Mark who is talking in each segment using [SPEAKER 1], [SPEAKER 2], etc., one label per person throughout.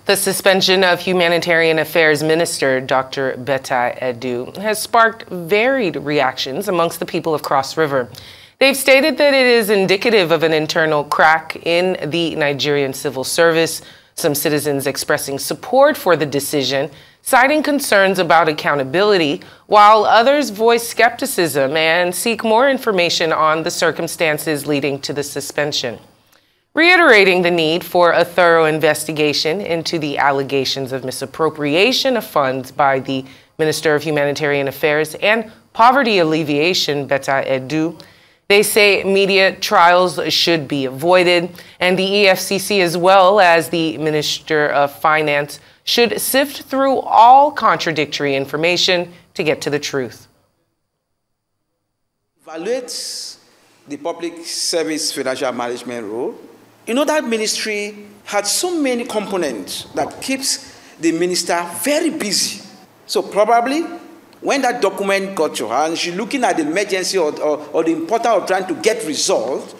[SPEAKER 1] The suspension of Humanitarian Affairs Minister Dr. Betta Edu has sparked varied reactions amongst the people of Cross River. They've stated that it is indicative of an internal crack in the Nigerian civil service, some citizens expressing support for the decision, citing concerns about accountability, while others voice skepticism and seek more information on the circumstances leading to the suspension. Reiterating the need for a thorough investigation into the allegations of misappropriation of funds by the Minister of Humanitarian Affairs and Poverty Alleviation, Betta Edu, they say media trials should be avoided, and the EFCC, as well as the Minister of Finance, should sift through all contradictory information to get to the truth.
[SPEAKER 2] Evaluates the public service financial management role. You know, that ministry had so many components that keeps the minister very busy. So probably when that document got to her and she's looking at the emergency or the importance of trying to get resolved,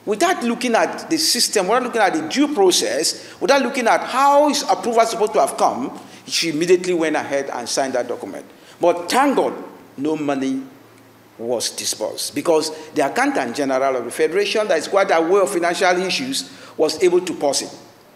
[SPEAKER 2] without looking at the system, without looking at the due process, without looking at how his approval is supposed to have come, she immediately went ahead and signed that document. But thank God, no money was disbursed, because the Accountant General of the Federation, that is quite aware of financial issues, was able to pause it.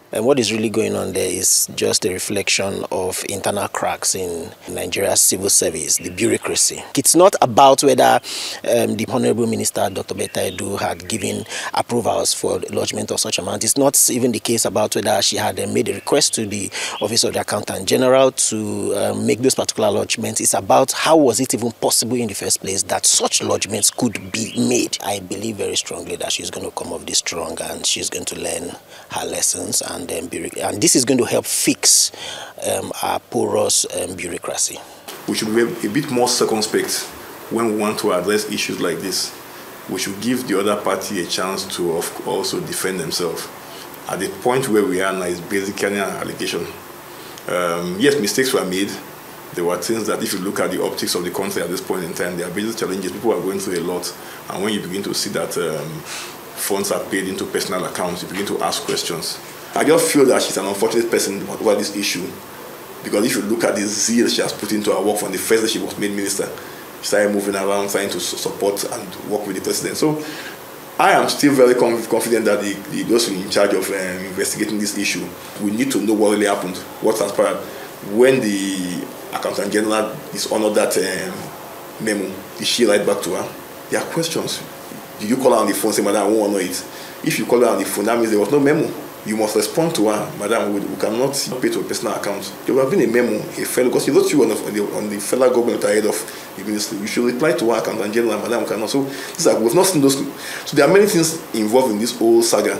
[SPEAKER 3] And what is really going on there is just a reflection of internal cracks in Nigeria's civil service, the bureaucracy. It's not about whether the Honorable Minister, Dr. Betta Edu, had given approvals for the lodgement of such amount. It's not even the case about whether she had made a request to the Office of the Accountant General to make those particular lodgements. It's about how was it even possible in the first place that such lodgements could be made. I believe very strongly that she's going to come off this strong and she's going to learn her lessons, and this is going to help fix our porous bureaucracy. We should be a bit more circumspect when we want to address issues like this. We should give the other party a chance to also defend themselves. At the point where we are now is basically an allegation. Yes, mistakes were made. There were things that, if you look at the optics of the country at this point in time, there are basic challenges. People are going through a lot. And when you begin to see that funds are paid into personal accounts, you begin to ask questions. I just feel that she's an unfortunate person over this issue, because if you look at the zeal she has put into her work from the first day she was made minister, she started moving around trying to support and work with the president. So I am still very confident that those in charge of investigating this issue, we need to know what really happened, what transpired. When the Accountant General is honored that memo, did she write back to her? There are questions. Did you call her on the phone and say, "Madam, I won't honor it"? If you call her on the phone, that means there was no memo. You must respond to her, "Madam, we cannot pay to a personal account." There would have been a memo, because she wrote you on the federal government ahead of the ministry. You should reply to her, Accountant General, "Madam, we cannot." So we've not seen those. So there are many things involved in this whole saga.